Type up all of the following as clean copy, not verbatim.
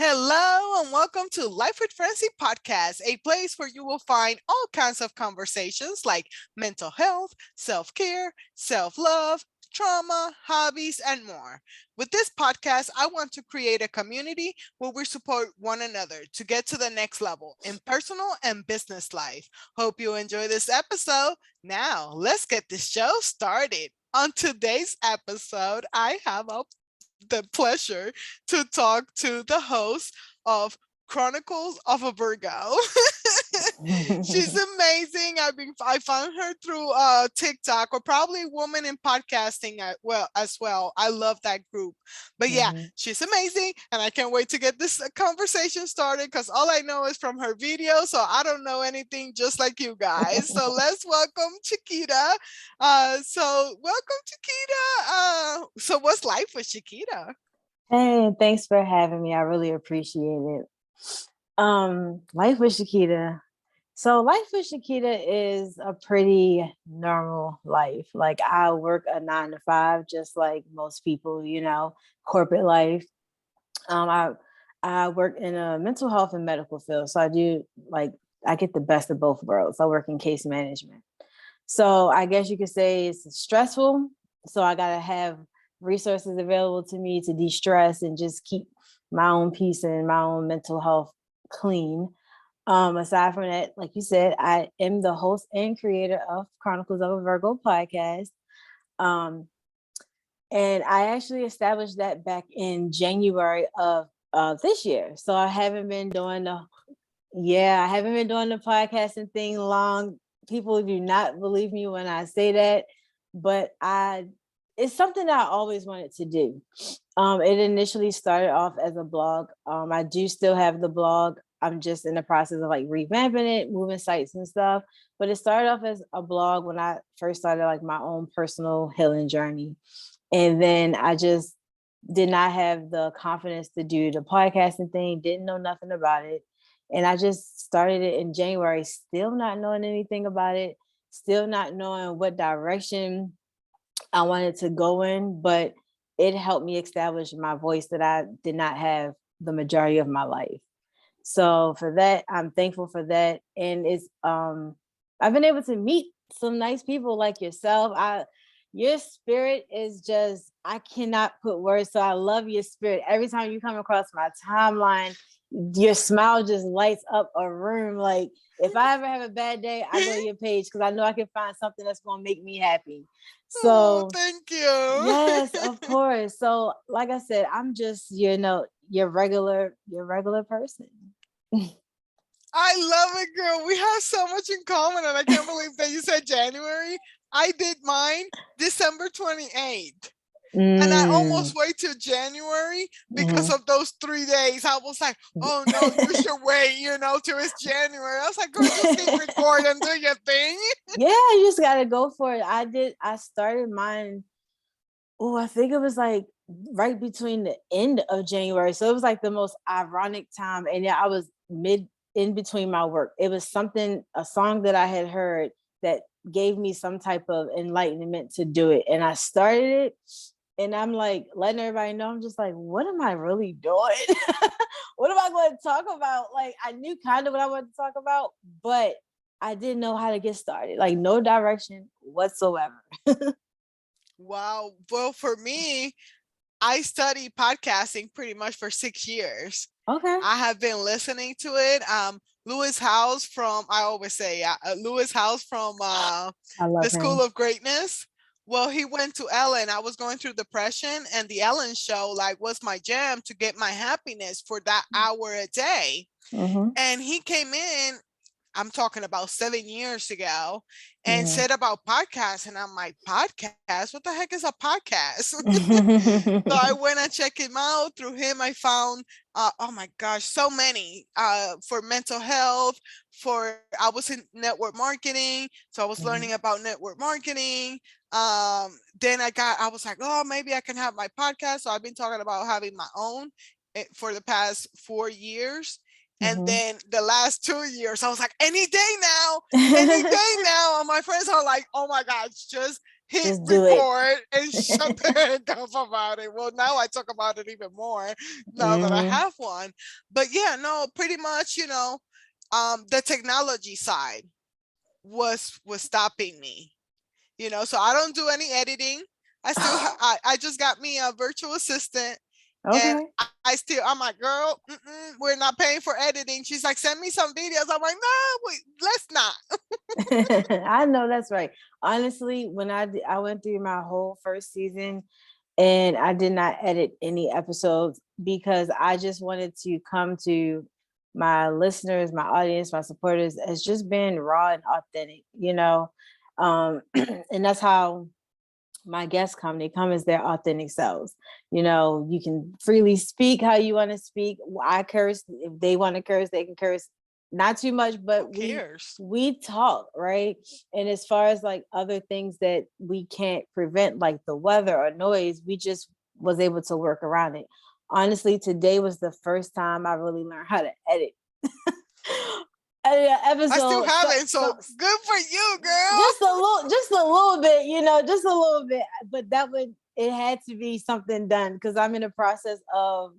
Hello and welcome to Life with Francie podcast, a place where you will find all kinds of conversations like mental health, self-care, self-love, trauma, hobbies, and more. With this podcast, I want to create a community where we support one another to get to the next level in personal and business life. Hope you enjoy this episode. Now, let's get this show started. On today's episode, I have the pleasure to talk to the host of Chronicles of a Virgo. She's amazing. I found her through TikTok or probably Woman in Podcasting as well. I love that group. But yeah, Mhm. she's amazing and I can't wait to get this conversation started because all I know is from her video, so I don't know anything just like you guys. So let's welcome Chiquita. So welcome Chiquita. So what's life with Chiquita? Hey, thanks for having me. I really appreciate it. Life with Chiquita. So life with Chiquita is a pretty normal life. Like I work a 9 to 5, just like most people, corporate life. I work in a mental health and medical field. So I get the best of both worlds. I work in case management. So I guess you could say it's stressful. So I gotta have resources available to me to de-stress and just keep my own peace and my own mental health clean. Aside from that, like you said, I am the host and creator of Chronicles of a Virgo podcast. Um, and I actually established that back in January of this year. So I haven't been doing the podcasting thing long. People do not believe me when I say that, but it's something that I always wanted to do. It initially started off as a blog. I do still have the blog. I'm just in the process of like revamping it, moving sites and stuff. But it started off as a blog when I first started like my own personal healing journey. And then I just did not have the confidence to do the podcasting thing, didn't know nothing about it. And I just started it in January, still not knowing anything about it, still not knowing what direction I wanted to go in, but it helped me establish my voice that I did not have the majority of my life. So for that, I'm thankful for that. And I've been able to meet some nice people like yourself. Your spirit is just, I cannot put words. So I love your spirit. Every time you come across my timeline, your smile just lights up a room. Like if I ever have a bad day, I go to your page because I know I can find something that's going to make me happy. Oh, So thank you. yes, of course. So like I said, I'm just, your regular person. I love it, girl. We have so much in common, and I can't believe that you said January. I did mine December 28th. And I Mm, almost wait till January because mhm. of those 3 days. I was like, oh no, you should wait, till it's January. I was like, girl, just hit record and do your thing. Yeah, you just gotta go for it. I started mine. Oh, I think it was like right between the end of January. So it was like the most ironic time. And yeah, I was mid in between my work. It was a song that I had heard that gave me some type of enlightenment to do it. And I started it and I'm like letting everybody know, I'm just like, what am I really doing? What am I going to talk about? Like I knew kind of what I wanted to talk about, but I didn't know how to get started. Like no direction whatsoever. Wow. Well, for me, I studied podcasting pretty much for 6 years. Okay. I have been listening to it. Lewis House from, I always say, Lewis House from I the love School him. of Greatness. Well, he went to Ellen. I was going through depression, and the Ellen show was my jam to get my happiness for that hour a day. Mm-hmm. And he came in, I'm talking about 7 years ago, and Mm-hmm. said about podcasts. And I'm like, podcast? What the heck is a podcast? So I went and checked him out. Through him, I found, oh my gosh, so many for mental health. I was in network marketing, so I was learning Mhm. about network marketing. Then I was like, oh, maybe I can have my podcast. So I've been talking about having my own for the past 4 years. And Mhm. then the last 2 years, I was like, any day now, any day now. And my friends are like, oh my gosh, just hit Just do it. record and shut the heck up about it. Well, now I talk about it even more now that I Hmm. have one. But yeah, no, pretty much, the technology side was stopping me. So I don't do any editing. I just got me a virtual assistant, and Okay. I'm like, girl, we're not paying for editing. She's like, send me some videos. I'm like, no, wait, let's not. I know that's right. Honestly, when I went through my whole first season and I did not edit any episodes because I just wanted to come to my listeners, my audience, my supporters as just being raw and authentic, and that's how my guests come. They come as their authentic selves. You can freely speak how you want to speak. I curse. If they want to curse, they can curse. Not too much, Who but we cares? we talk, right? And as far as like other things that we can't prevent, like the weather or noise, we just was able to work around it. Honestly, today was the first time I really learned how to edit. I still Episode, haven't, so good for you, girl. just a little bit, just a little bit. But it had to be something done because I'm in the process of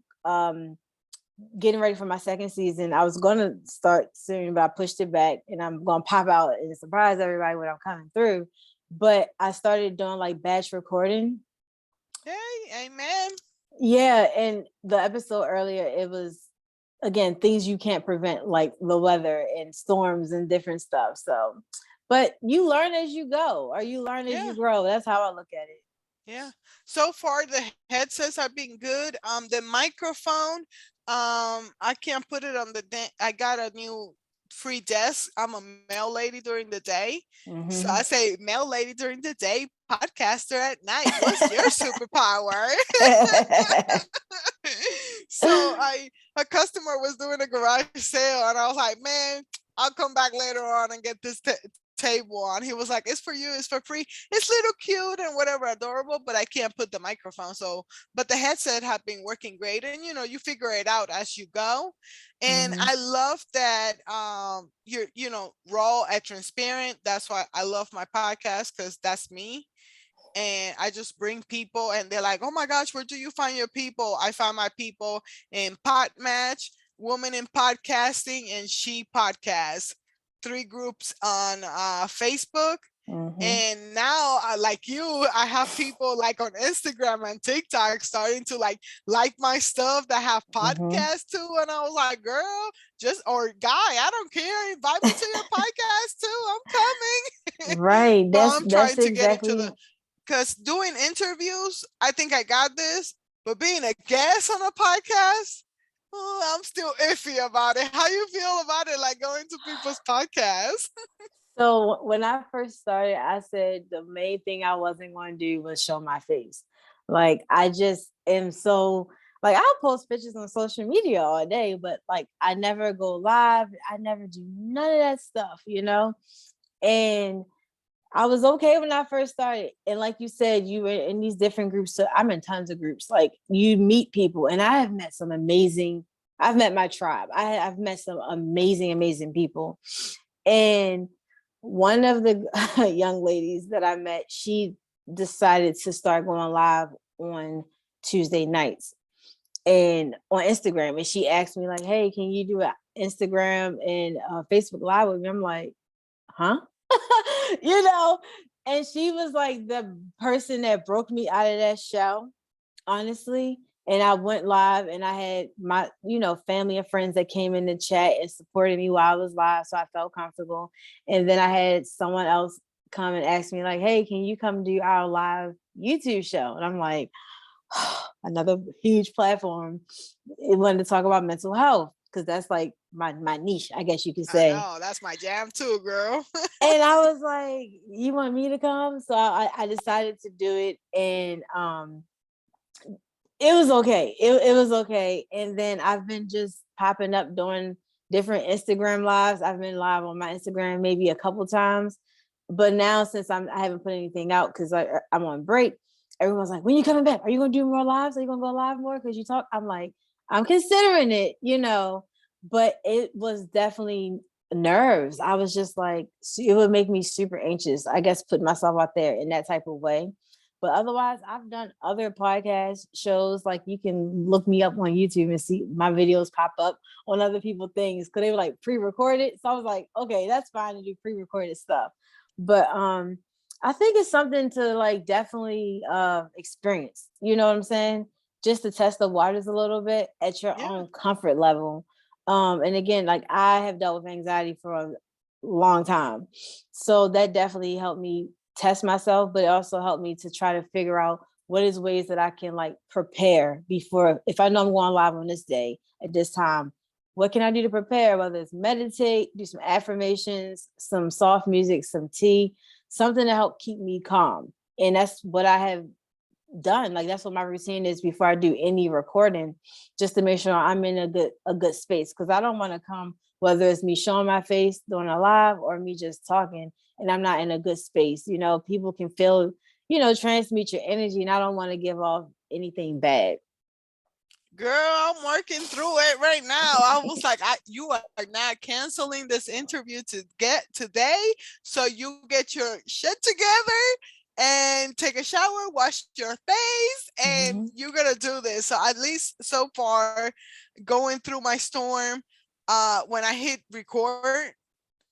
getting ready for my second season. I was gonna start soon, but I pushed it back, and I'm gonna pop out and surprise everybody when I'm coming through. But I started doing like batch recording. Hey, amen. Yeah, and the episode earlier, it was again things you can't prevent, like the weather and storms and different stuff. So, but you learn as you go, or you learn as Yeah. you grow. That's how I look at it. Yeah. So far the headsets have been good. The microphone, I can't put it on I got a new free desk. I'm a mail lady during the day. So I Mm-hmm. say mail lady during the day, podcaster at night. What's your superpower? So a customer was doing a garage sale, and I was like, man, I'll come back later on and get this table on. He was like, it's for you, it's for free. It's little cute and whatever, adorable, but I can't put the microphone. So, but the headset have been working great, and you figure it out as you go. And Mm-hmm. I love that you're raw and transparent. That's why I love my podcast, because that's me. And I just bring people, and they're like, oh my gosh, where do you find your people? I find my people in Pot Match, Woman in Podcasting, and She Podcast. 3 groups on Facebook. Mm-hmm. And now, like you, I have people like on Instagram and TikTok starting to like my stuff that have Mm-hmm. podcasts too. And I was like, girl, just or guy, I don't care. Invite me to your podcast too. I'm coming. Right. But That's I'm that's trying to get into exactly. the because doing interviews, I think I got this. But being a guest on a podcast, oh, I'm still iffy about it. How you feel about it? Like going to people's podcasts? So when I first started, I said the main thing I wasn't going to do was show my face. Like I just am so like I'll post pictures on social media all day, but like I never go live. I never do none of that stuff. And I was okay when I first started. And like you said, you were in these different groups. So I'm in tons of groups. Like you meet people, and I have met some amazing, I've met my tribe. I've met some amazing, amazing people. And one of the young ladies that I met, she decided to start going live on Tuesday nights and on Instagram. And she asked me, like, hey, can you do an Instagram and Facebook Live with me? I'm like, huh? you know, and she was like the person that broke me out of that show, honestly. And I went live, and I had my, family and friends that came in the chat and supported me while I was live. So I felt comfortable. And then I had someone else come and ask me, like, hey, can you come do our live YouTube show? And I'm like, another huge platform. It wanted to talk about mental health because that's like my niche, I guess you could I say. know, that's my jam too, girl. And I was like, you want me to come? So I decided to do it. And it was okay. It was okay. And then I've been just popping up doing different Instagram lives. I've been live on my Instagram maybe a couple times. But now since I haven't put anything out because I'm on break, everyone's like, when you coming back? Are you gonna do more lives? Are you gonna go live more? Because you talk, I'm like, I'm considering it, but it was definitely nerves. I was just like, it would make me super anxious, I guess, put myself out there in that type of way. But otherwise, I've done other podcast shows. Like, you can look me up on YouTube and see my videos pop up on other people's things because they were like pre-recorded. So I was like, okay, that's fine to do pre-recorded stuff. But I think it's something to like definitely experience. You know what I'm saying? Just to test the waters a little bit at your Yeah. own comfort level. And again, like, I have dealt with anxiety for a long time. So that definitely helped me test myself, but it also helped me to try to figure out what is ways that I can like prepare before, if I know I'm going live on this day at this time, what can I do to prepare? Whether it's meditate, do some affirmations, some soft music, some tea, something to help keep me calm. And that's what I have done. Like, that's what my routine is before I do any recording, just to make sure I'm in a good space. Cause I don't want to come, whether it's me showing my face doing a live or me just talking and I'm not in a good space. You know, people can feel, transmute your energy, and I don't want to give off anything bad. Girl, I'm working through it right now. I was like, you are not canceling this interview to get today, so you get your shit together and take a shower, wash your face, and Mm-hmm. you're gonna do this. So at least so far, going through my storm, when I hit record,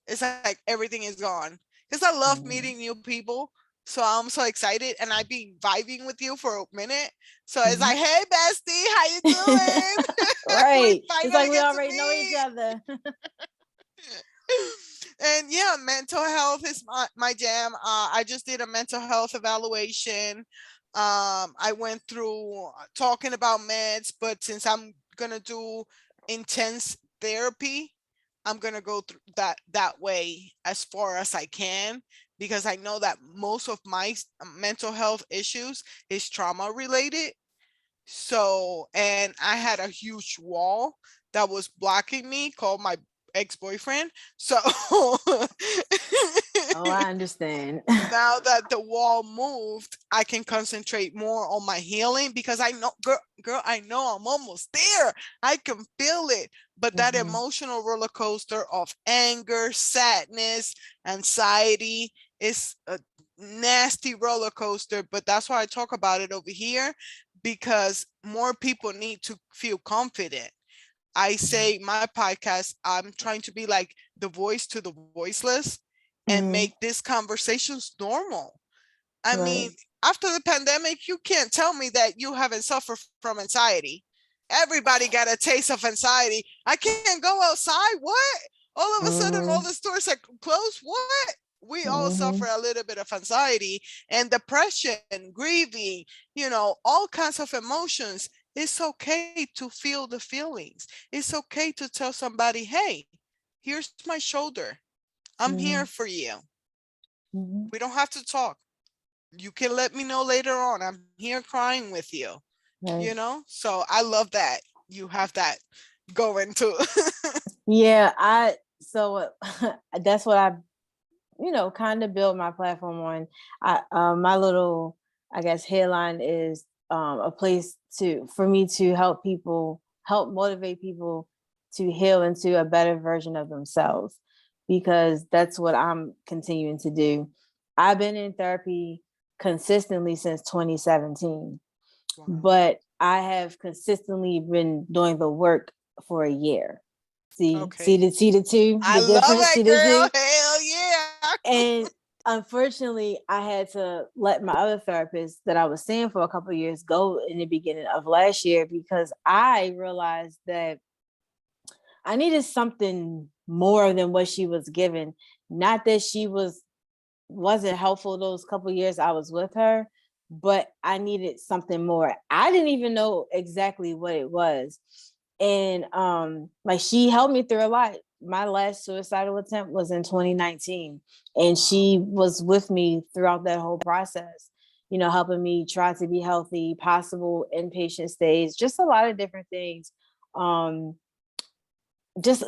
it's like everything is gone. Because I love meeting new people. So I'm so excited, and I've been vibing with you for a minute. So it's Mm-hmm. like, hey bestie, how you doing? We Right. It's like finally we get to already know each meet. other. And yeah, mental health is my jam. I just did a mental health evaluation. I went through talking about meds, but since I'm gonna do intense therapy, I'm gonna go through that way as far as I can, because I know that most of my mental health issues is trauma related. So, and I had a huge wall that was blocking me called my ex-boyfriend. So Oh, I understand. now that the wall moved, I can concentrate more on my healing, because I know, girl, I know I'm almost there. I can feel it. But that Mm-hmm. emotional roller coaster of anger, sadness, anxiety is a nasty roller coaster. But that's why I talk about it over here, because more people need to feel confident. I say my podcast, I'm trying to be like the voice to the voiceless and Mm-hmm. make these conversations normal. I mean, Right. after the pandemic, you can't tell me that you haven't suffered from anxiety. Everybody got a taste of anxiety. I can't go outside. What? All of a sudden, all the Mm-hmm. stores are closed. What? We all suffer Mm-hmm. a little bit of anxiety and depression, grieving, all kinds of emotions. It's okay to feel the feelings. It's okay to tell somebody, hey, here's my shoulder. I'm here Mm-hmm. for you. Mm-hmm. We don't have to talk. You can let me know later on. I'm here crying with you, Right. So I love that you have that going too. Yeah, so that's what I, kind of build my platform on. My little, I guess, headline is a place for me to help motivate people to heal into a better version of themselves, because that's what I'm continuing to do. I've been in therapy consistently since 2017, Wow. but I have consistently been doing the work for a year. Okay. See the two, I the love difference, see it, the two. girl. Hell yeah. And unfortunately, I had to let my other therapist that I was seeing for a couple of years go in the beginning of last year, because I realized that I needed something more than what she was giving. Not that she wasn't helpful those couple of years I was with her, but I needed something more. I didn't even know exactly what it was. And like, she helped me through a lot. My last suicidal attempt was in 2019, and Wow. she was with me throughout that whole process, helping me try to be healthy, possible inpatient stays, just a lot of different things. Um, just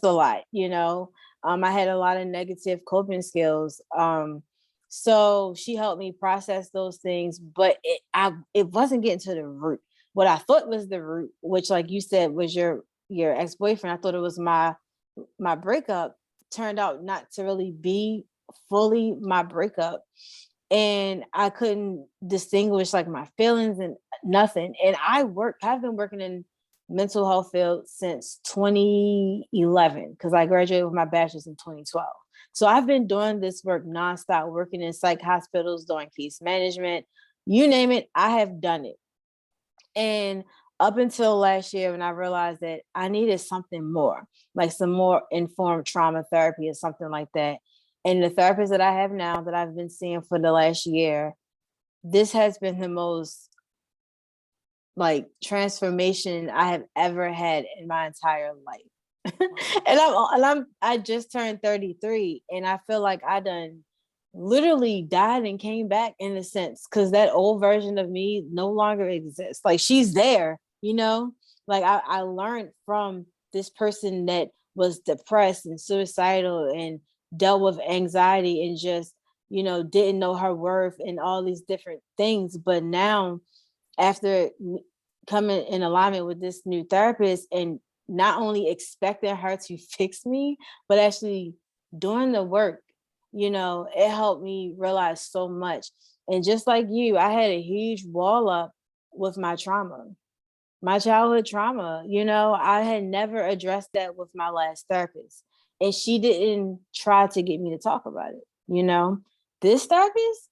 a lot. I had a lot of negative coping skills. So she helped me process those things, but it wasn't getting to the root. What I thought was the root, which, like you said, was your ex-boyfriend. I thought it was my breakup. turned out not to really be fully my breakup. And I couldn't distinguish like my feelings and nothing. And I've been working in mental health field since 2011 because I graduated with my bachelor's in 2012. So I've been doing this work nonstop, working in psych hospitals, doing case management, you name it, I have done it. And up until last year, when I realized that I needed something more, like some more informed trauma therapy or something like that. And the therapist that I have now that I've been seeing for the last year, this has been the most like transformation I have ever had in my entire life. I just turned 33 and I feel like I done literally died and came back in a sense because that old version of me no longer exists. Like she's there, you know? Like I learned from this person that was depressed and suicidal and dealt with anxiety and just, didn't know her worth and all these different things. But now after coming in alignment with this new therapist and not only expecting her to fix me, but actually doing the work, it helped me realize so much. And just like you, I had a huge wall up with my trauma, my childhood trauma. I had never addressed that with my last therapist. And she didn't try to get me to talk about it. This therapist,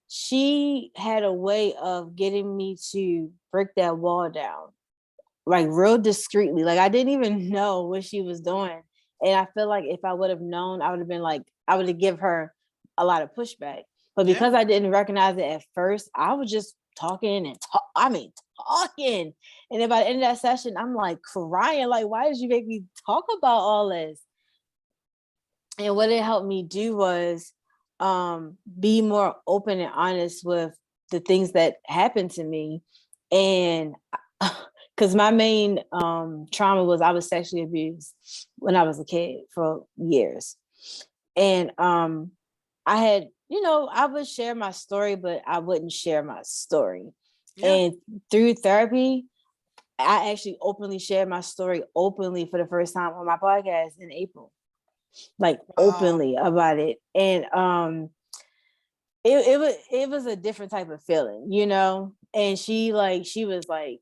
she had a way of getting me to break that wall down, like real discreetly. Like I didn't even know what she was doing. And I feel like if I would have known, I would have been like, I would have give her a lot of pushback. But because I didn't recognize it at first, I was just talking and talking. And then by the end of that session, I'm like crying, like, why did you make me talk about all this? And what it helped me do was be more open and honest with the things that happened to me. And because my main trauma was I was sexually abused when I was a kid for years. And I had, I would share my story, but I wouldn't share my story. Yeah. And through therapy, I actually openly shared my story openly for the first time on my podcast in April, like Wow. openly about it. And it was a different type of feeling, And she was like,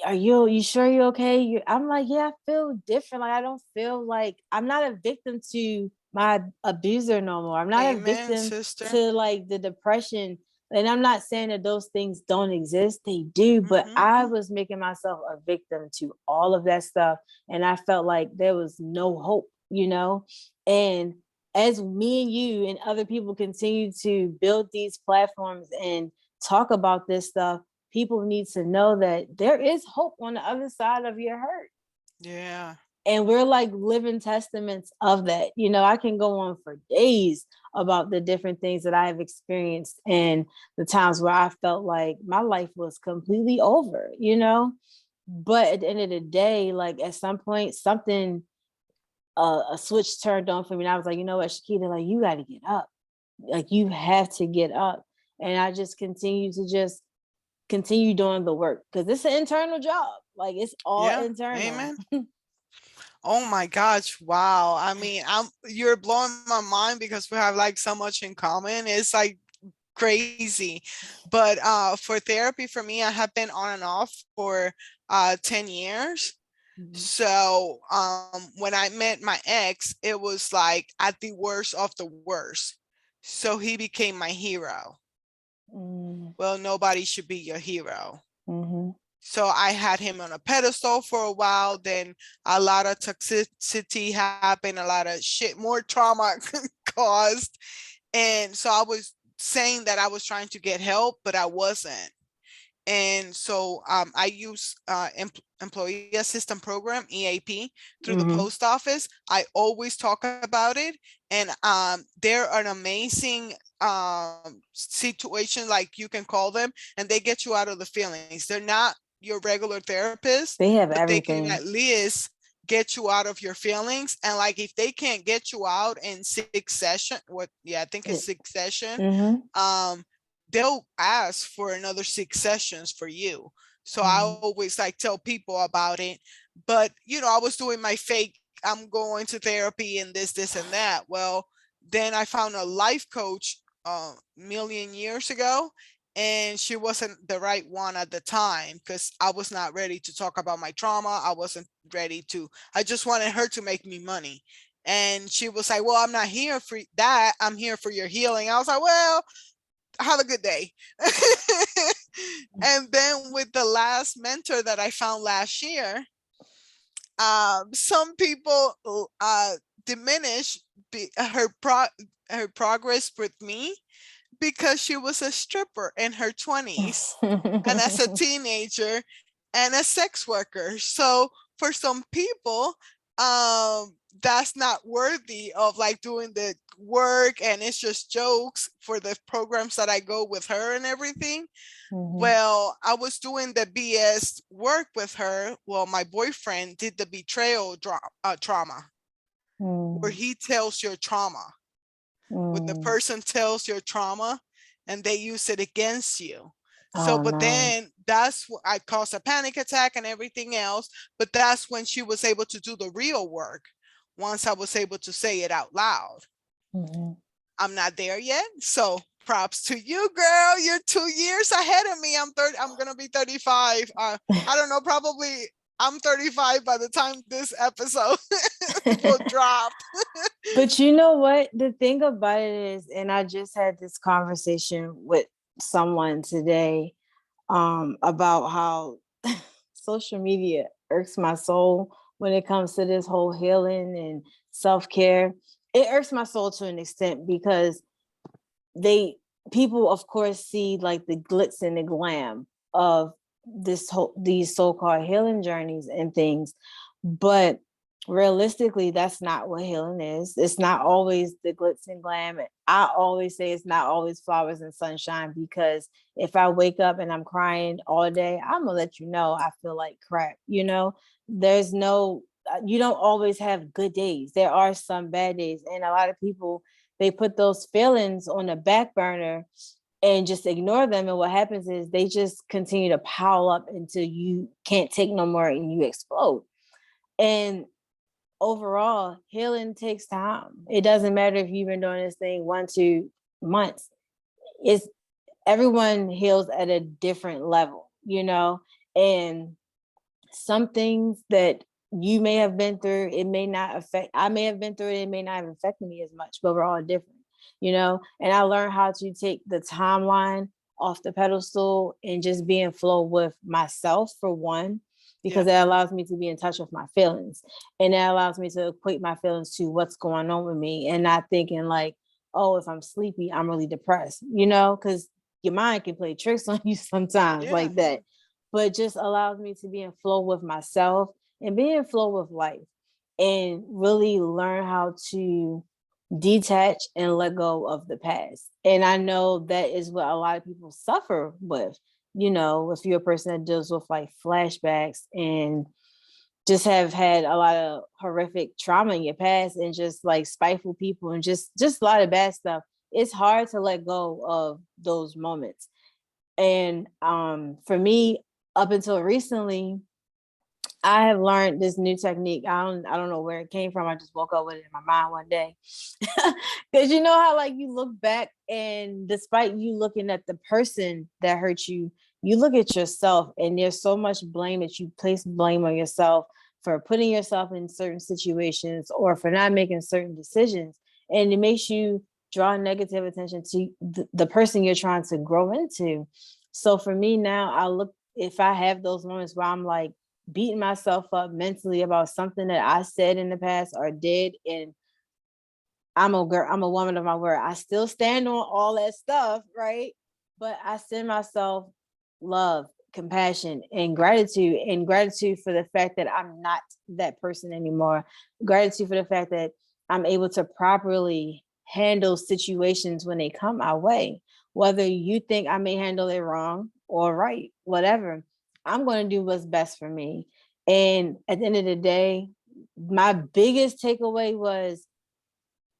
are you sure you're okay? I'm like, yeah, I feel different. Like I don't feel like I'm not a victim to my abuser no more. I'm not a Amen, victim sister. to like the depression. And I'm not saying that those things don't exist. They do, but I Mm-hmm. was making myself a victim to all of that stuff. And I felt like there was no hope. And as me and you and other people continue to build these platforms and talk about this stuff, people need to know that there is hope on the other side of your hurt. Yeah. And we're like living testaments of that. I can go on for days about the different things that I've experienced and the times where I felt like my life was completely over. But at the end of the day, like at some point, something, a switch turned on for me. And I was like, you know what, Chiquita, like you got to get up. Like you have to get up. And I just continue doing the work because it's an internal job. Like it's all Yeah. internal. Amen. Oh my gosh. Wow. I mean, you're blowing my mind because we have like so much in common. It's like crazy. But for therapy for me, I have been on and off for 10 years. Mhm. So when I met my ex, it was like at the worst of the worst. So he became my hero. Mm, Well, nobody should be your hero. mhm, So I had him on a pedestal for a while. Then a lot of toxicity happened, a lot of shit, more trauma caused. And so I was saying that I was trying to get help, but I wasn't. And so I use Employee Assistance Program, EAP, through the mhm. post office. I always talk about it. And they're an amazing situation, like you can call them, and they get you out of the feelings. They're not your regular therapist, They have but they can at everything. least get you out of your feelings. And like if they can't get you out in 6 session, I think it's It, 6 session, mhm, um they'll ask for another 6 sessions for you. So I mhm, always like tell people about it. But I was doing my fake I'm going to therapy and this and that. Well, then I found a life coach million years ago, and she wasn't the right one at the time because I was not ready to talk about my trauma. I wasn't ready to, I just wanted her to make me money. And she was like, well, I'm not here for that. I'm here for your healing. I was like, well, have a good day. And then with the last mentor that I found last year, some people diminish her progress with me because she was a stripper in her 20s and as a teenager and a sex worker. So for some people, that's not worthy of like doing the work, and it's just jokes for the programs that I go with her and everything. Well, I was doing the BS work with her. Well, my boyfriend did the betrayal trauma, where he tells your trauma, where the person tells your trauma and they use it against you. So, Oh but no. then that's what I caused a panic attack and everything else. But that's when she was able to do the real work once I was able to say it out loud. I'm not there yet. So props to you, girl. You're 2 years ahead of me. I'm 30. I'm gonna be 35. I don't know. Probably I'm 35 by the time this episode will drop. But you know what? The thing about it is, and I just had this conversation with someone today about how social media irks my soul when it comes to this whole healing and self-care. It irks my soul to an extent because they people of course see like the glitz and the glam of these so-called healing journeys and things, but realistically that's not what healing is. It's not always the glitz and glam. I always say it's not always flowers and sunshine, because if I wake up and I'm crying all day, I'm gonna let you know I feel like crap. There's no you don't always have good days. There are some bad days, and a lot of people, they put those feelings on the back burner and just ignore them. And what happens is they just continue to pile up until you can't take no more and you explode. And overall, healing takes time. It doesn't matter if you've been doing this thing 1-2 months. It's everyone heals at a different level. And some things that you may have been through, it may not affect, I may have been through it, it may not have affected me as much, but we're all different. And I learned how to take the timeline off the pedestal and just be in flow with myself, for one, Yeah. because that allows me to be in touch with my feelings. And that allows me to equate my feelings to what's going on with me, and not thinking like, oh, if I'm sleepy, I'm really depressed, because your mind can play tricks on you sometimes Yeah. like that. But just allows me to be in flow with myself and be in flow with life, and really learn how to detach and let go of the past. And I know that is what a lot of people suffer with. If you're a person that deals with like flashbacks and just have had a lot of horrific trauma in your past, and just like spiteful people, and just a lot of bad stuff, it's hard to let go of those moments. And for me, up until recently, I have learned this new technique. I don't know where it came from. I just woke up with it in my mind one day. Because you know how like you look back, and despite you looking at the person that hurt you, you look at yourself, and there's so much blame that you place blame on yourself for putting yourself in certain situations or for not making certain decisions. And it makes you draw negative attention to the person you're trying to grow into. So for me now, if I have those moments where I'm like beating myself up mentally about something that I said in the past or did, and I'm a girl, I'm a woman of my word. I still stand on all that stuff, right? But I send myself love, compassion, and gratitude for the fact that I'm not that person anymore. Gratitude for the fact that I'm able to properly handle situations when they come my way. Whether you think I may handle it wrong or right, whatever, I'm going to do what's best for me. And at the end of the day, my biggest takeaway was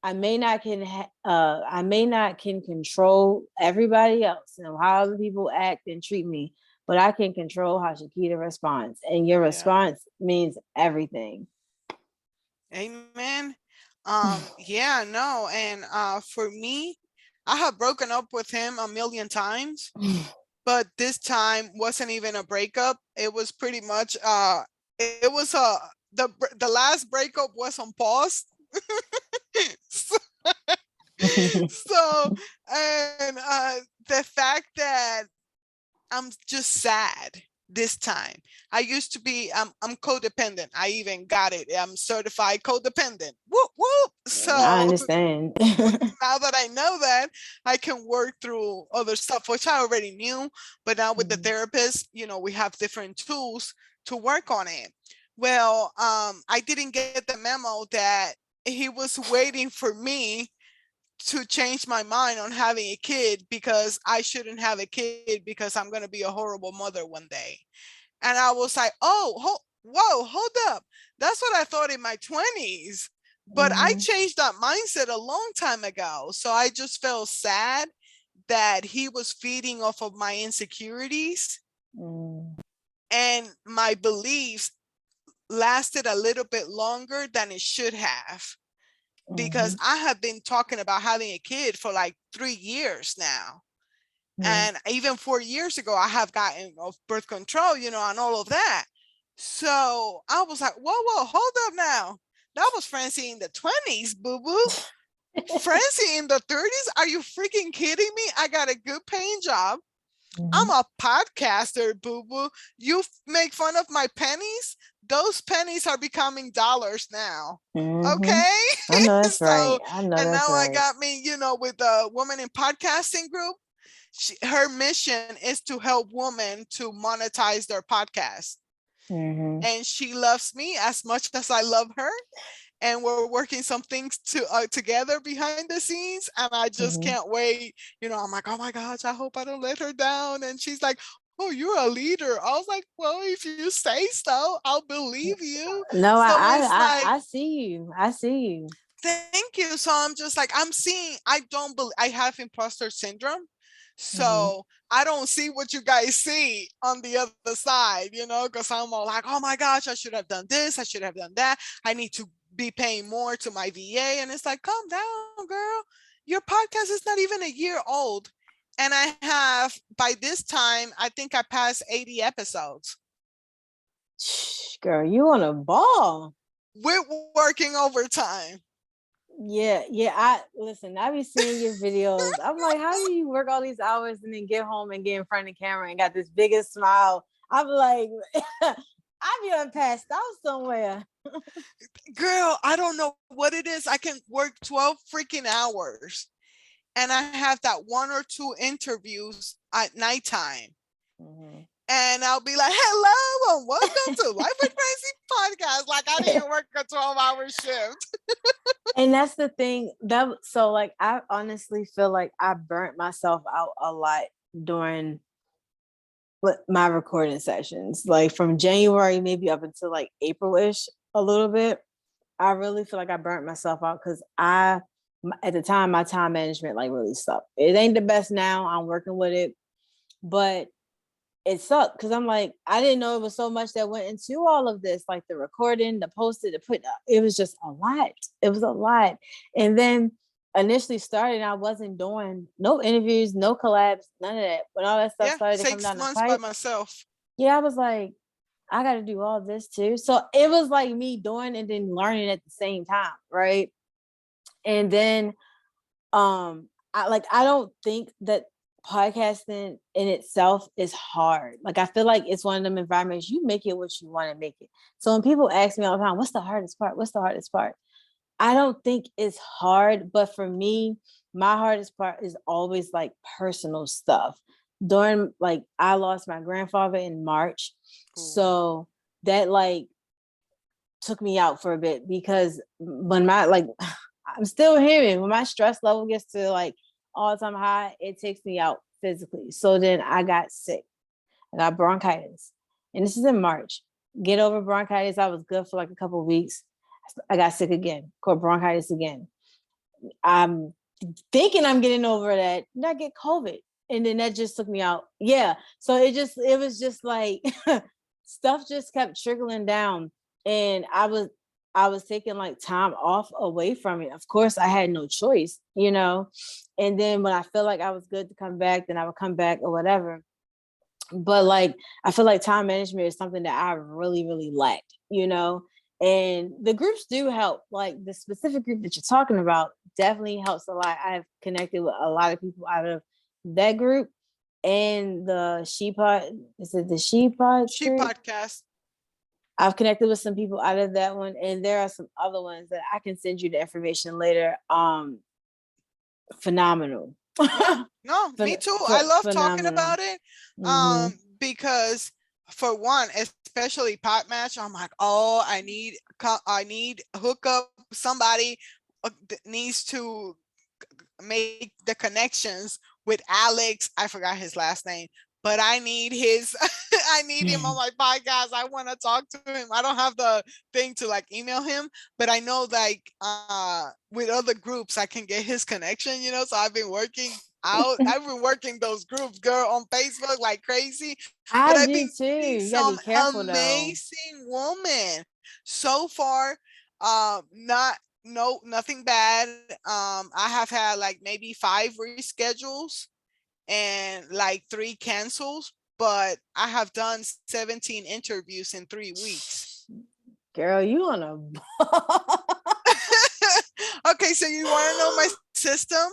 I may not can control everybody else and how other people act and treat me, but I can control how Chiquita responds. And your Yeah. response means everything. Amen. Yeah, no. And for me, I have broken up with him a million times, but this time wasn't even a breakup. It was pretty much it was the last breakup was on pause. so, so and the fact that I'm just sad this time. I used to be I'm codependent. I even got it. I'm certified codependent. Whoop whoop. I So understand. now that I know that, I can work through other stuff, which I already knew. But now with the Mhm. therapist, we have different tools to work on it. Well, I didn't get the memo that he was waiting for me to change my mind on having a kid because I shouldn't have a kid because I'm going to be a horrible mother one day. And I was like, oh, whoa, hold up. That's what I thought in my 20s. But I Mhm. changed that mindset a long time ago. So I just felt sad that he was feeding off of my insecurities Mhm. and my beliefs lasted a little bit longer than it should have because Mhm. I have been talking about having a kid for like 3 years now. Mhm. And even 4 years ago, I have gotten off birth control, and all of that. So I was like, whoa, hold up now. That was Francie in the 20s, boo boo. Francie in the 30s? Are you freaking kidding me? I got a good paying job. I'm Mhm. a podcaster, boo boo. You make fun of my pennies? Those pennies are becoming dollars now. Mhm. Okay. I know that's right. So, I know and that's now I right. got me, with the woman in podcasting group. Her mission is to help women to monetize their podcast. Mhm. And she loves me as much as I love her. And we're working some things together behind the scenes. And I just Mhm. can't wait. I'm like, oh my gosh, I hope I don't let her down. And she's like, oh, you're a leader. I was like, well, if you say so, I'll believe you. No, So it's like, I see you. I see you. thank you. So I'm just like, I'm seeing, I don't believe, I have imposter syndrome. Mhm. So I don't see what you guys see on the other side, because I'm all like, oh my gosh, I should have done this. I should have done that. I need to be paying more to my VA. And it's like, calm down, girl. Your podcast is not even a year old. And I have, by this time, I think I passed 80 episodes. Girl, you on a ball. We're working overtime. Yeah, yeah. I listen, I be seeing your videos. I'm like, how do you work all these hours and then get home and get in front of the camera and got this biggest smile? I'm like, I be on passed out somewhere. Girl, I don't know what it is. I can work 12 freaking hours and I have that one or two interviews at nighttime. Mhm. And I'll be like, hello, and welcome to Life with Crazy podcast. Like I didn't work a 12-hour shift. And that's the thing that so like I honestly feel like I burnt myself out a lot during my recording sessions, like from January maybe up until like April-ish a little bit. I really feel like I burnt myself out because at the time my time management like really sucked. It ain't the best now. I'm working with it, but it sucked because I'm like, I didn't know it was so much that went into all of this, like the recording, the posted, the put. It was just a lot. It was a lot. And then initially started, I wasn't doing no interviews, no collabs, none of that. When all that stuff Yeah, started to come six down the months by pipe, myself. yeah, I was like, I got to do all this too. So it was like me doing and then learning at the same time, right? And then I don't think that podcasting in itself is hard. Like I feel like it's one of them environments you make it what you want to make it. So when people ask me all the time, what's the hardest part? What's the hardest part? I don't think it's hard, but for me, my hardest part is always like personal stuff. During like I lost my grandfather in March. Ooh. So that like took me out for a bit because when my like I'm still human. When my stress level gets to like all time high, it takes me out physically. So then I got sick. I got bronchitis. And this is in March. Get over bronchitis. I was good for like a couple of weeks. I got sick again, caught bronchitis again. I'm thinking I'm getting over that. And I get COVID. And then that just took me out. Yeah. So it was just like stuff just kept trickling down. And I was taking like time off away from it. Of course, I had no choice, you know. And then when I felt like I was good to come back, then I would come back or whatever. But like, I feel like time management is something that I really, really lacked, you know. And the groups do help. Like the specific group that you're talking about definitely helps a lot. I've connected with a lot of people out of that group and the Sheepod. Is it the Sheepods She group? podcast. I've connected with some people out of that one, and there are some other ones that I can send you the information later. Phenomenal. Yeah, no, me too. I love talking Phenomenal. about it. Hmm. Because for one, especially pot match, I'm like, oh, I need hook up somebody needs to make the connections with Alex. I forgot his last name, but I need his I need him on my podcast. I want to talk to him. I don't have the thing to like email him, but I know like with other groups I can get his connection, you know. So I've been working those groups, girl, on Facebook like crazy. But I I've do been too. meeting You gotta some be careful though. amazing women so far. Not no nothing bad. I have had like maybe 5 reschedules and like 3 cancels, but I have done 17 interviews in 3 weeks. Girl, you on a Okay, so you want to know my system?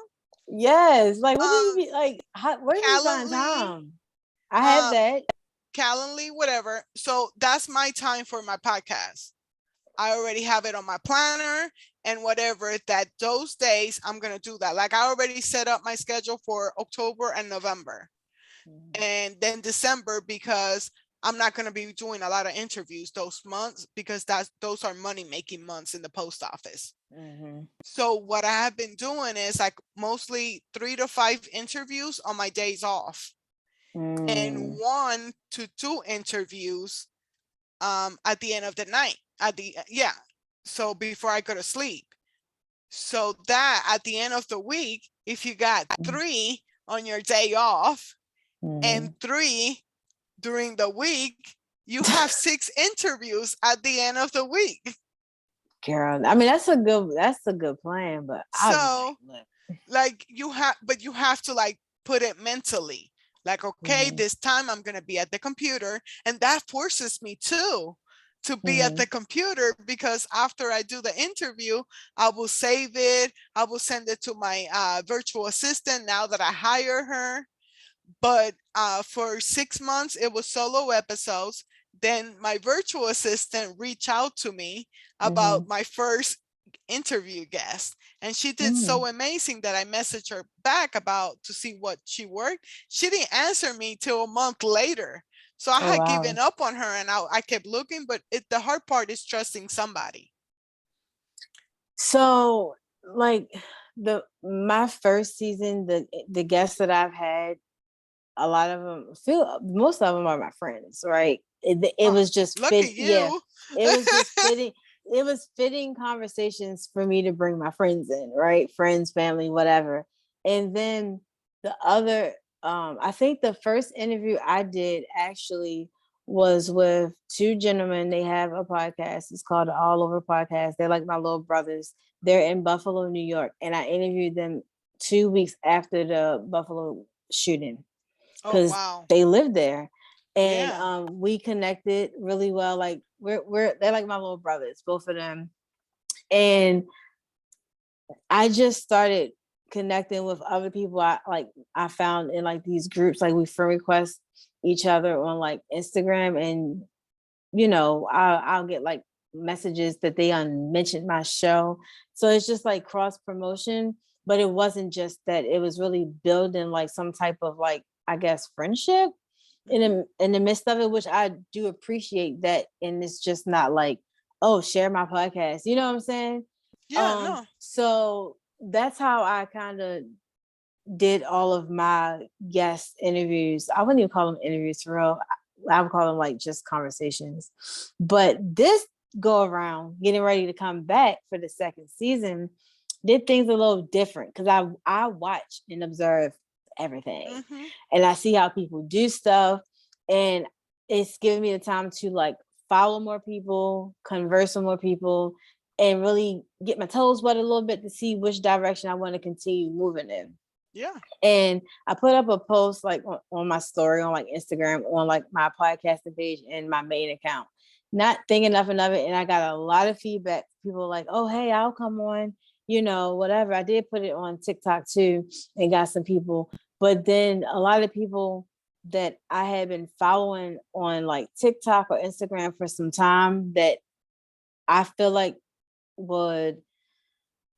yes. Like, what do you Um, be like? Where do you find Calendly, time? I have um, that. Calendly, whatever. So that's my time for my podcast. I already have it on my planner and whatever that those days I'm going to do that. Like I already set up my schedule for October and November. Mhm. And then December because I'm not going to be doing a lot of interviews those months because those are money making months in the post office. Mhm. So what I have been doing is like mostly 3 to 5 interviews on my days off and Mm. 1 to 2 interviews at the end of the night at the yeah, so before I go to sleep, so that at the end of the week if you got 3 on your day off and Mhm. 3 during the week, you have 6 interviews at the end of the week. Girl, I mean that's a good plan, but I'll be like, So look. like but you have to like put it mentally like, okay, Mhm. this time I'm going to be at the computer, and that forces me to be at the Mhm. computer because after I do the interview I will save it, I will send it to my virtual assistant now that I hire her. But for 6 months it was solo episodes. Then my virtual assistant reached out to me about Mhm. my first interview guest, and she did so Mm. amazing that I messaged her back about to see what she worked. She didn't answer me till a month later, so I Oh had given wow. up on her and I kept looking. But the hard part is trusting somebody. So like the my first season, the guests that I've had, a lot of them feel most of them are my friends, right? It Oh, was just look fit, at yeah. you. It was just fitting. It was fitting conversations for me to bring my friends in, right? Friends, family, whatever. And then the other, I think the first interview I did actually was with two gentlemen. They have a podcast. It's called the All Over Podcast. They're like my little brothers. They're in Buffalo, New York, and I interviewed them 2 weeks after the Buffalo shooting Oh because wow. they live there, and Yeah. we connected really well. Like we're they're like my little brothers, both of them, and I just started connecting with other people. I found in like these groups, like we friend request each other on like Instagram, and I'll get like messages that they mentioned my show, so it's just like cross promotion. But it wasn't just that; it was really building like some type of like, I guess, friendship Hmm. in the midst of it, which I do appreciate that. And it's just not like, oh, share my podcast. You know what I'm saying? Yeah, no. So that's how I kind of did all of my guest interviews. I wouldn't even call them interviews for real. I would call them like just conversations. But this go around, getting ready to come back for the second season, did things a little different because I watch and observe everything, Hmm. and I see how people do stuff, and it's giving me the time to like follow more people, converse with more people, and really get my toes wet a little bit to see which direction I want to continue moving in. Yeah. And I put up a post like on my story on like Instagram on like my podcasting page and my main account, not thinking nothing of it. And I got a lot of feedback. People like, oh, hey, I'll come on, whatever. I did put it on TikTok too and got some people. But then a lot of people that I had been following on like TikTok or Instagram for some time that I feel like I would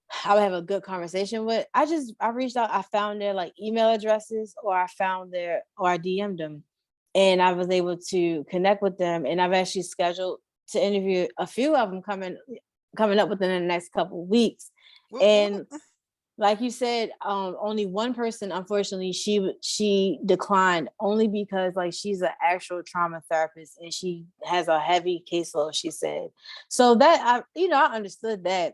have a good conversation with. I reached out, I found their like email addresses, or I DM'd them, and I was able to connect with them. And I've actually scheduled to interview a few of them coming up within the next couple of weeks. Whoop, And whoop. like you said, only one person, unfortunately, she declined only because like she's an actual trauma therapist and she has a heavy caseload, she said. So that I understood that.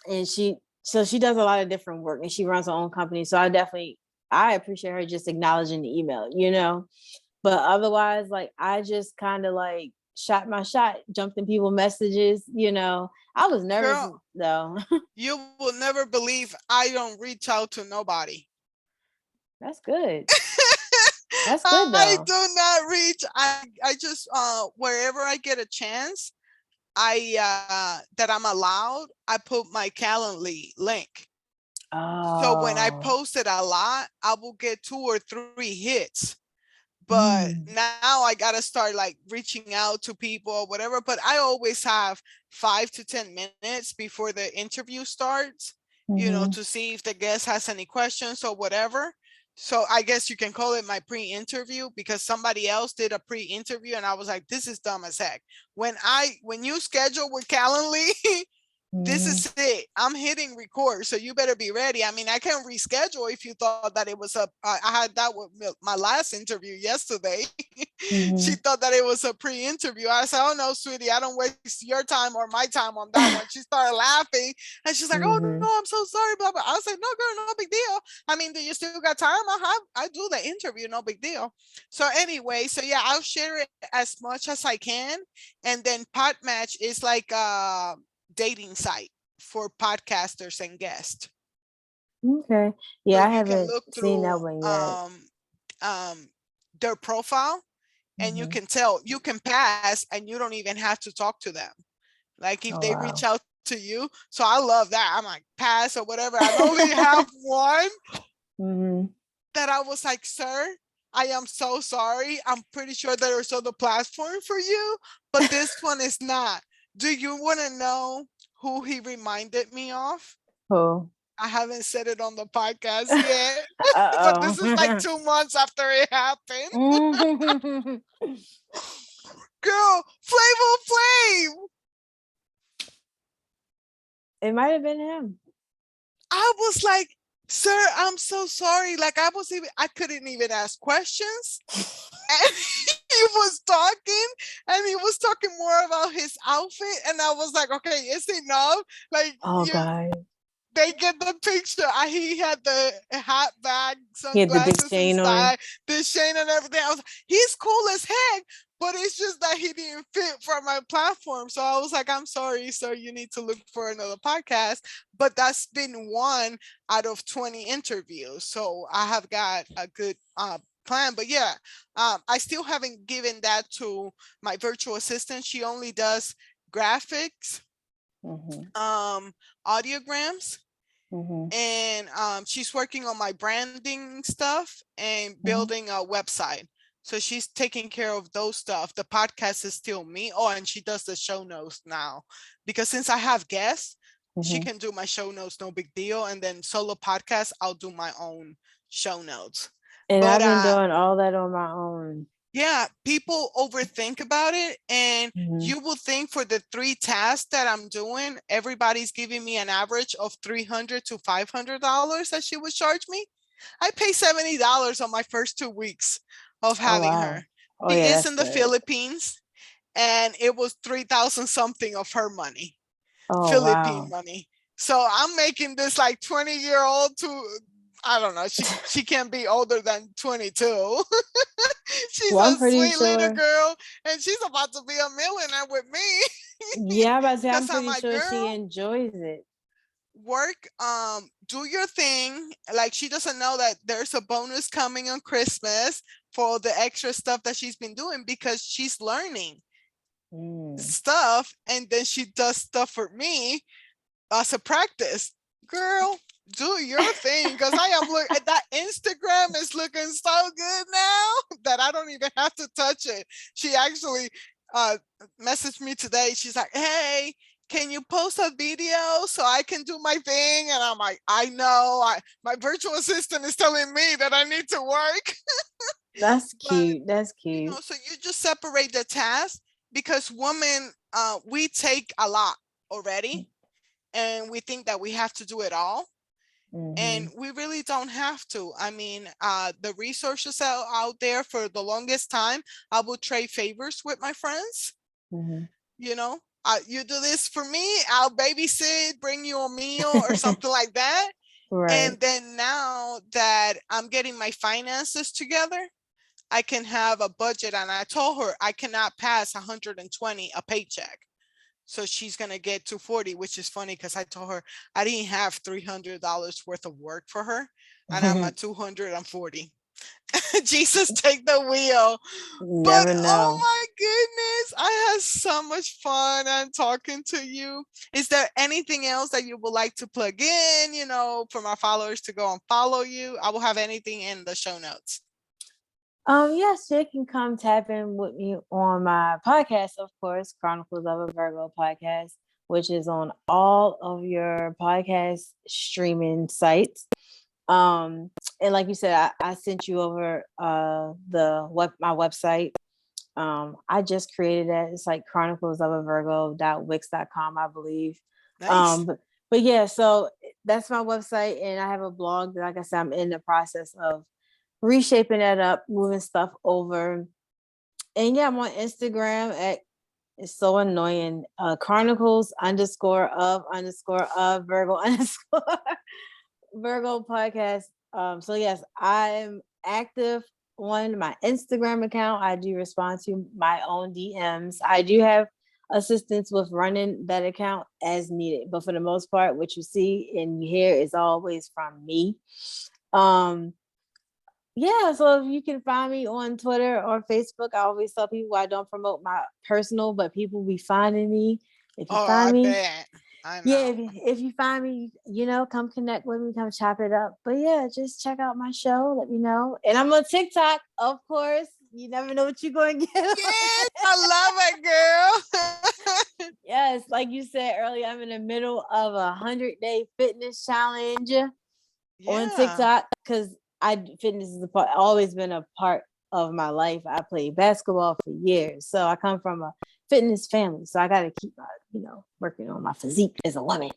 And she does a lot of different work and she runs her own company. So I appreciate her just acknowledging the email. But otherwise, like I just kind of like shot my shot, jumped in people's messages. I was nervous Girl, though. you will never believe I don't reach out to nobody. That's good. That's good I though. do not reach. I just wherever I get a chance, that I'm allowed, I put my Calendly link. So when I Oh. post it a lot, I will get 2 or 3 hits. But Mm. now I gotta start like reaching out to people or whatever. But I always have 5 to 10 minutes before the interview starts, Mm-hmm. to see if the guest has any questions or whatever. So I guess you can call it my pre-interview, because somebody else did a pre-interview and I was like, this is dumb as heck. When you schedule with Calendly, this Mm-hmm. is it. I'm hitting record, so you better be ready. I mean, I can reschedule if you thought that it was I had that with my last interview yesterday. She Mm-hmm. thought that it was a pre-interview. I said, oh no, sweetie, I don't waste your time or my time on that one. She started laughing and she's like, oh Mm-hmm. no, I'm so sorry, blah blah. I was like, no girl, no big deal. I mean, do you still got time? I do the interview, no big deal. So anyway, so yeah, I'll share it as much as I can. And then Podmatch is like dating site for podcasters and guests. Okay. So Yeah, I you can haven't look seen through that one yet. um, their profile, and you Mm-hmm. can tell, you can pass and you don't even have to talk to them. Like if Oh they reach wow. out to you. So I love that. I'm like, pass or whatever. I only have one Mm-hmm. that I was like, sir, I am so sorry. I'm pretty sure there's other platform for you, but this one is not. Do you want to know who he reminded me of? Oh. I haven't said it on the podcast yet, but this is like Uh-oh. 2 months after it happened. Mm-hmm. Girl, Flavor Flav. It might have been him. I was like, sir, I'm so sorry. Like I couldn't even ask questions. And he was talking and he was talking more about his outfit. And I was like, okay, it's enough. Like Oh God. they get the picture. He had the hat bag, He had the big sunglasses chain on. inside, the chain and everything. I was he's cool as heck, but it's just that he didn't fit for my platform. So I was like, I'm sorry, sir, you need to look for another podcast. But that's been 1 out of 20 interviews. So I have got a good plan. But yeah, I still haven't given that to my virtual assistant. She only does graphics, Mm-hmm. audiograms, Mm-hmm. and she's working on my branding stuff and Mm-hmm. building a website. So she's taking care of those stuff. The podcast is still me. Oh, and she does the show notes now, because since I have guests, she Mm-hmm. can do my show notes, no big deal. And then solo podcast, I'll do my own show notes. And But I've been doing all that on my own. yeah, people overthink about it, and Mm-hmm. you will think for the 3 tasks that I'm doing, everybody's giving me an average of $300 to $500 that she would charge me. I pay $70 on my first 2 weeks of Oh having wow. her. Oh She yeah, is that's in the good. Philippines, and it was 3,000 something of her money, Oh Philippine wow. money. So I'm making this like 20-year-old to I don't know. She can't be older than 22. She's Well, I'm a pretty sweet little sure. girl, and she's about to be a millionaire with me. Yeah, I'm about to say I'm Cause I'm pretty like, sure she girl, enjoys it. work, do your thing. Like she doesn't know that there's a bonus coming on Christmas for all the extra stuff that she's been doing because she's learning Mm. stuff, and then she does stuff for me as a practice. Girl, do your thing because I am look that Instagram is looking so good now that I don't even have to touch it. She actually uh messaged me today. She's like, hey, can you post a video so I can do my thing? And I'm like, I know, my virtual assistant is telling me that I need to work. That's But cute. That's you cute. know, so you just separate the tasks because women, we take a lot already and we think that we have to do it all, and Mm-hmm. we really don't have to. I mean, the resources out there, for the longest time I would trade favors with my friends. Mm-hmm. You know, you do this for me, I'll babysit, bring you a meal or something like that. Right. And then now that I'm getting my finances together, I can have a budget, and I told her I cannot pass 120 a paycheck. So she's gonna get 240, which is funny because I told her I didn't have $300 worth of work for her, and I'm at 240. Jesus, take the wheel. But Never oh know. my goodness, I had so much fun and talking to you. Is there anything else that you would like to plug in, for my followers to go and follow you? I will have anything in the show notes. Yes, you can come tap in with me on my podcast, of course, Chronicles of a Virgo podcast, which is on all of your podcast streaming sites. And like you said, I sent you over my website. I just created that. It's like chronicles of a Virgo.wix.com, I believe. Nice. But yeah, so that's my website, and I have a blog that, like I said, I'm in the process of reshaping that up, moving stuff over. And yeah, I'm on Instagram at, it's so annoying. Chronicles _of Virgo underscore Virgo podcast. So yes, I'm active on my Instagram account. I do respond to my own DMs. I do have assistance with running that account as needed, but for the most part, what you see and you hear is always from me. Um, yeah, so if you can find me on Twitter or Facebook, I always tell people I don't promote my personal, but people be finding me. If you Oh, find I me, bet. I yeah, know. if you find me, come connect with me, come chop it up. But yeah, just check out my show. Let me know. And I'm on TikTok, of course. You never know what you're going to get. Yes, I love it, girl. Yes, like you said earlier, I'm in the middle of a 100-day fitness challenge on Yeah. TikTok because fitness is always been a part of my life. I played basketball for years, so I come from a fitness family. So I got to keep, working on my physique as a woman.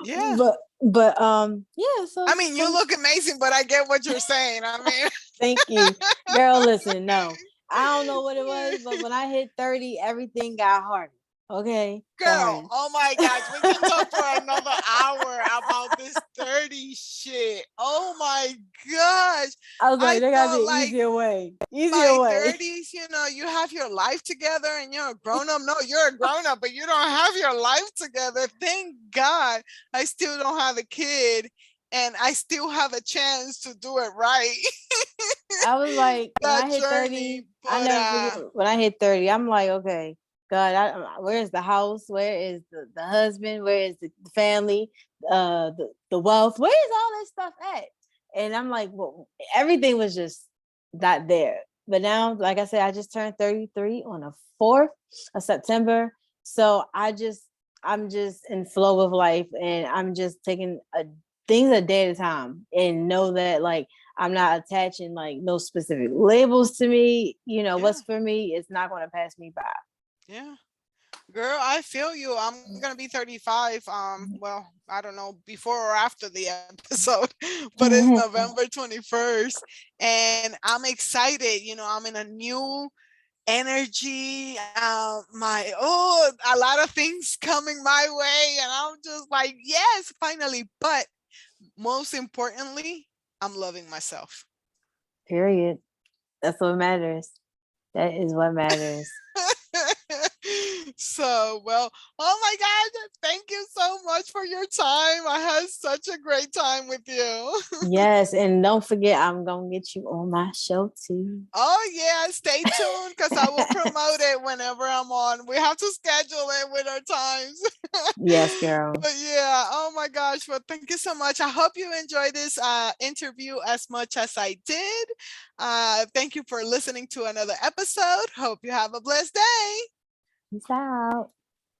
Yeah. but yeah. So I mean, you look amazing, but I get what you're saying. I mean, thank you, girl. Listen, no, I don't know what it was, but when I hit 30, everything got harder. Okay, got girl, harder. oh my gosh, we can talk for another hour about this 30 shit. Oh my gosh. I was I like, there gotta be thought an like easier way. my Easier way. 30s, you have your life together and you're a grown up. No, you're a grown up, but you don't have your life together. Thank God I still don't have a kid and I still have a chance to do it right. I was like, when That I hit journey. 30, I But never forget when I hit 30, I'm like, okay, God, where's the house? Where is the husband? Where is the family? The wealth? Where is all this stuff at? And I'm like, well, everything was just not there. But now, like I said, I just turned 33 on the 4th of September. So I'm just in flow of life, and I'm just taking things a day at a time, and know that like I'm not attaching like no specific labels to me. yeah, What's for me, it's not going to pass me by. yeah. Girl, I feel you. I'm gonna be 35. Well, I don't know before or after the episode, but it's November 21st, and I'm excited. I'm in a new energy. A lot of things coming my way, and I'm just like, yes, finally. But Most importantly, I'm loving myself. Period. That's what matters. That is what matters. So, well, oh my God, thank you so much for your time. I had such a great time with you. Yes, and don't forget, I'm gonna get you on my show too. Oh, yeah, stay tuned because I will promote it whenever I'm on. We have to schedule it with our times. Yes, girl. But yeah, oh my gosh. Well, thank you so much. I hope you enjoyed this interview as much as I did. Thank you for listening to another episode. Hope you have a blessed day. Peace out.